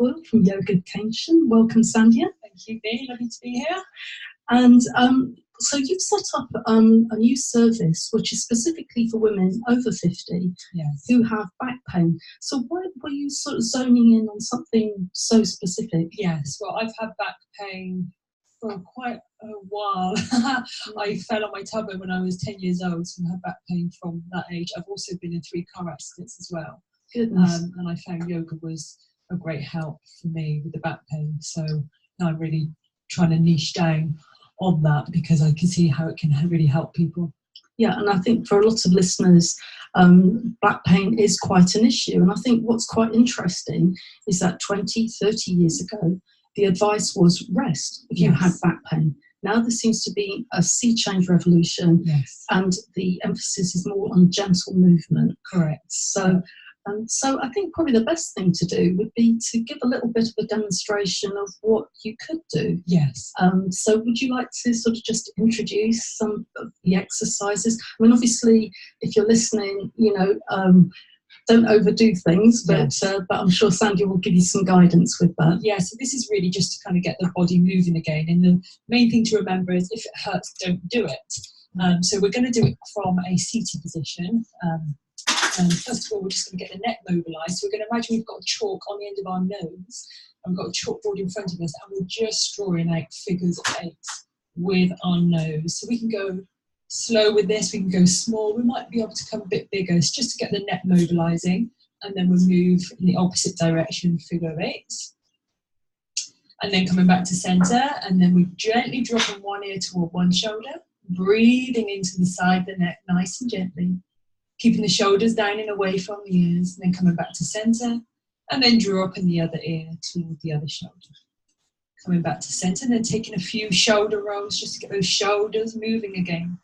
Coyle from Yoga Keynsham. Welcome, Sandhya. Thank you, Bea. Lovely to be here. And so you've set up a new service which is specifically for women over 50 who have back pain. So why were you sort of zoning in on something so specific? Yes, well, I've had back pain for quite a while. I fell on my tubber when I was 10 years old, so I had back pain from that age. I've also been in 3 car accidents as well. Goodness. And I found yoga was a great help for me with the back pain. So now I'm really trying to niche down on that because I can see how it can really help people. Yeah, and I think for a lot of listeners, back pain is quite an issue. And I think what's quite interesting is that 20, 30 years ago, the advice was rest if you had back pain. Now there seems to be a sea change revolution, and the emphasis is more on gentle movement. Correct. So I think probably the best thing to do would be to give a little bit of a demonstration of what you could do. Yes. So would you like to sort of just introduce some of the exercises? I mean, obviously, if you're listening, don't overdo things, but I'm sure Sandhya will give you some guidance with that. Yeah, so this is really just to kind of get the body moving again. And the main thing to remember is if it hurts, don't do it. So we're going to do it from a seated position. And first of all, we're just going to get the neck mobilised. So we're going to imagine we've got chalk on the end of our nose, and we've got a chalkboard in front of us, and we're just drawing out figures of 8 with our nose. So we can go slow with this, we can go small, we might be able to come a bit bigger. It's just to get the neck mobilising, and then we'll move in the opposite direction, figure of 8. And then coming back to centre, and then we gently drop from one ear toward one shoulder, breathing into the side of the neck nice and gently, keeping the shoulders down and away from the ears, and then coming back to centre, and then dropping the other ear toward the other shoulder. Coming back to centre, and then taking a few shoulder rolls just to get those shoulders moving again.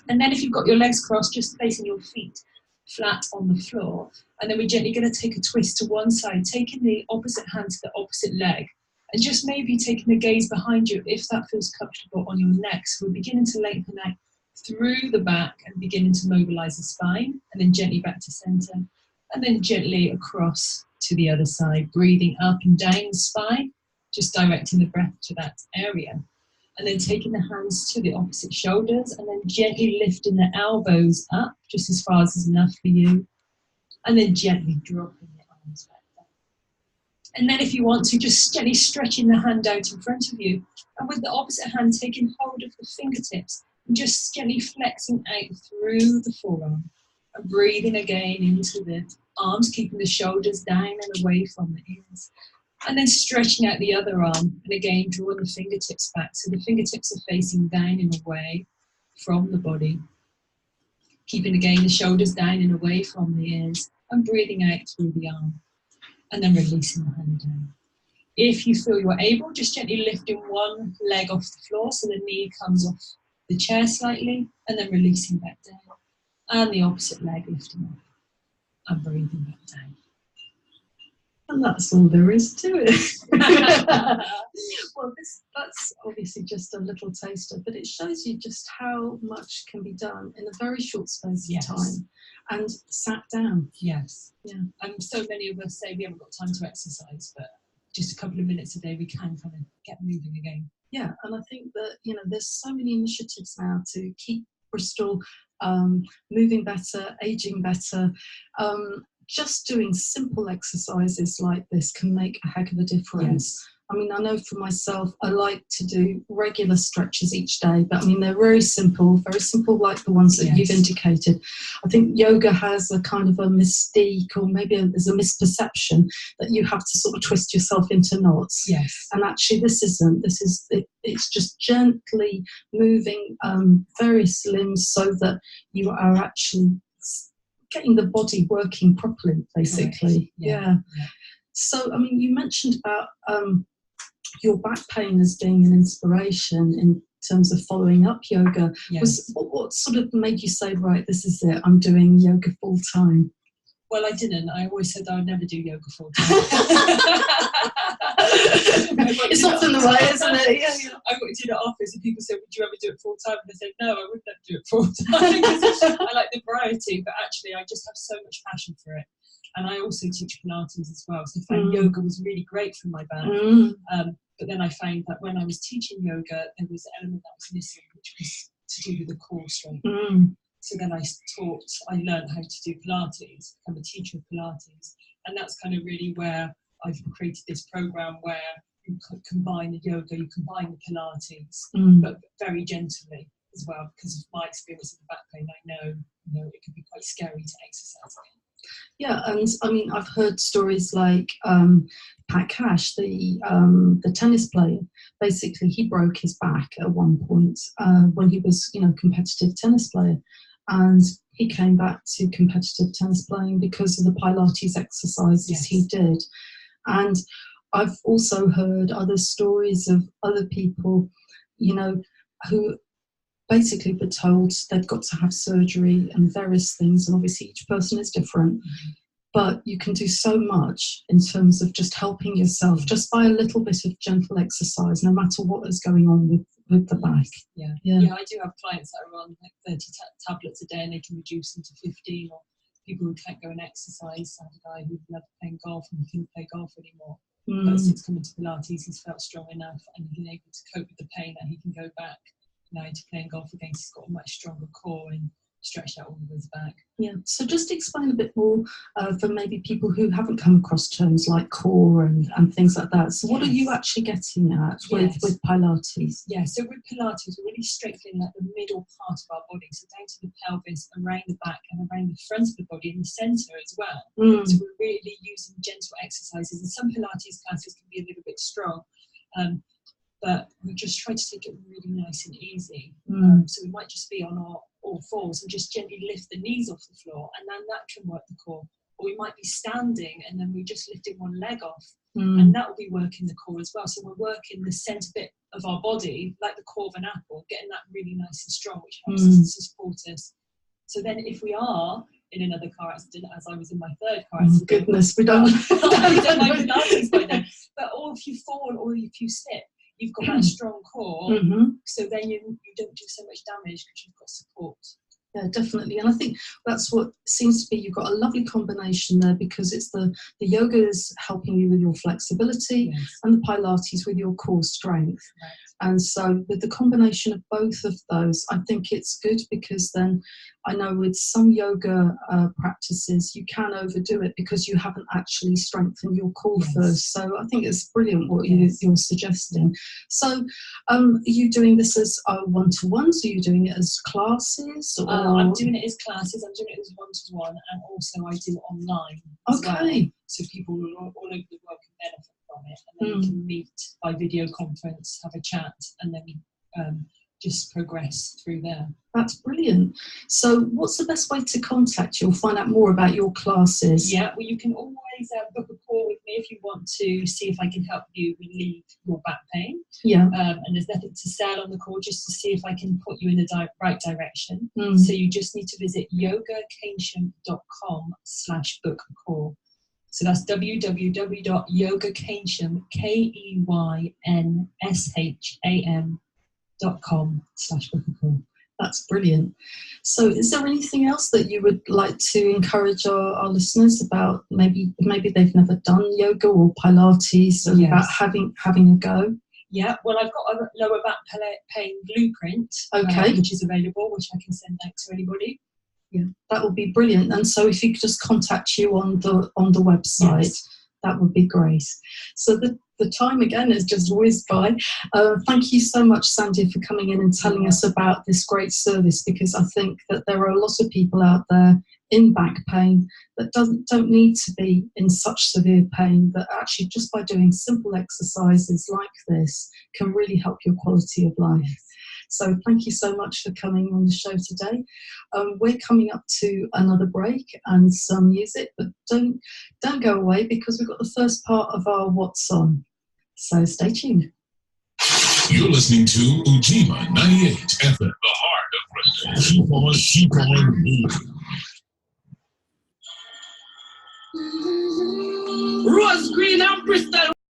And then if you've got your legs crossed, just placing your feet flat on the floor. And then we're gently going to take a twist to one side, taking the opposite hand to the opposite leg, and just maybe taking the gaze behind you if that feels comfortable on your neck. So we're beginning to lengthen out through the back and beginning to mobilise the spine, and then gently back to centre, and then gently across to the other side, breathing up and down the spine, just directing the breath to that area. And then taking the hands to the opposite shoulders, and then gently lifting the elbows up just as far as is enough for you, and then gently dropping the arms back down. And then if you want to, just gently stretching the hand out in front of you, and with the opposite hand taking hold of the fingertips and just gently flexing out through the forearm, and breathing again into the arms, keeping the shoulders down and away from the ears. And then stretching out the other arm, and again drawing the fingertips back so the fingertips are facing down and away from the body. Keeping again the shoulders down and away from the ears, and breathing out through the arm. And then releasing the hand down. If you feel you're able, just gently lifting one leg off the floor so the knee comes off the chair slightly, and then releasing back down. And the opposite leg lifting up and breathing back down. And that's all there is to it. Well, that's obviously just a little taster, but it shows you just how much can be done in a very short space of time, and sat down. Yes. Yeah. So many of us say we haven't got time to exercise, but just a couple of minutes a day we can kind of get moving again. Yeah, and I think that, there's so many initiatives now to keep Bristol moving better, ageing better. Just doing simple exercises like this can make a heck of a difference. Yes. I mean, I know for myself, I like to do regular stretches each day, but I mean, they're very simple like the ones that you've indicated. I think yoga has a kind of a mystique, or maybe there's a misperception that you have to sort of twist yourself into knots. Yes. And actually this isn't. It's just gently moving various limbs so that you are actually getting the body working properly, basically. Yeah. So, I mean, you mentioned about your back pain as being an inspiration in terms of following up yoga. Yes. What sort of made you say, right, this is it, I'm doing yoga full time? Well, I didn't. I always said I would never do yoga full time. It's often the way, isn't it? Yeah. I worked in an office and people said, would you ever do it full time? And I said, no, I would never do it full time because I like the variety, but actually I just have so much passion for it. And I also teach Pilates as well. So I found yoga was really great for my back. But then I found that when I was teaching yoga, there was an element that was missing, which was to do with the core strength. So then I learned how to do Pilates, become a teacher of Pilates. And that's kind of really where I've created this program where you combine the yoga, you combine the Pilates, but very gently as well, because of my experience with back pain. I know, it can be quite scary to exercise again. Yeah, and I mean, I've heard stories like Pat Cash, the tennis player. Basically, he broke his back at one point when he was, competitive tennis player, and he came back to competitive tennis playing because of the Pilates exercises he did. And I've also heard other stories of other people, who basically were told they've got to have surgery and various things, and obviously each person is different, but you can do so much in terms of just helping yourself just by a little bit of gentle exercise, no matter what is going on with the back. Yeah, I do have clients that are on like 30 tablets a day and they can reduce them to 15, or people who can't go and exercise. I have a guy who loved playing golf and he couldn't play golf anymore. But since coming to Pilates, he's felt strong enough and he's been able to cope with the pain that he can go back now to playing golf again. He's got a much stronger core and stretched out all of his back. Yeah, so just explain a bit more for maybe people who haven't come across terms like core and things like that. So what are you actually getting at with Pilates? Yeah, so with Pilates, we're really strengthening the middle part of our body, so down to the pelvis, around the back and around the front of the body and the centre as well. So we're really using gentle exercises, and some Pilates classes can be a little bit strong. But we just try to take it really nice and easy. So we might just be on our all fours and just gently lift the knees off the floor, and then that can work the core. Or we might be standing and then we're just lifting one leg off, and that will be working the core as well. So we're working the centre bit of our body, like the core of an apple, getting that really nice and strong, which helps us to support us. So then if we are in another car accident, as I was in my third car accident. Goodness, we don't like Pilates by then. But or if you fall or if you slip, you've got that strong core, so then you don't do so much damage because you've got support. Yeah, definitely. And I think that's what seems to be, you've got a lovely combination there, because it's the yoga is helping you with your flexibility, and the Pilates with your core strength. Right. And so with the combination of both of those, I think it's good, because then I know with some yoga practices, you can overdo it because you haven't actually strengthened your core first. So I think it's brilliant what you're suggesting. So are you doing this as one-to-ones? Are you doing it as classes? Or? I'm doing it as classes, I'm doing it as one-to-one, and also I do online as well. So people all over the world can benefit from it, and then we can meet by video conference, have a chat, and then just progress through there. That's brilliant. So what's the best way to contact you or find out more about your classes? Yeah, well, you can always book a call with me if you want to see if I can help you relieve your back pain. Yeah. And there's nothing to sell on the call, just to see if I can put you in the right direction. So you just need to visit yogakeynsham.com/book a call. So that's www.yogakeynsham.com/book a call. That's brilliant. So is there anything else that you would like to encourage our listeners about? Maybe they've never done yoga or Pilates, and about having a go? Yeah, well, I've got a lower back pain blueprint, which is available, which I can send out to anybody. Yeah, that would be brilliant. And so if you could just contact you on the website, that would be great. So the time again is just whizzed by. Thank you so much, Sandhya, for coming in and telling us about this great service, because I think that there are a lot of people out there in back pain that don't need to be in such severe pain, that actually just by doing simple exercises like this can really help your quality of life. So thank you so much for coming on the show today. We're coming up to another break and some music, but don't go away, because we've got the first part of our What's On. So stay tuned. You're listening to Ujima 98 FM, the heart of Bristol. Keep on moving. Rose Green and Bristol.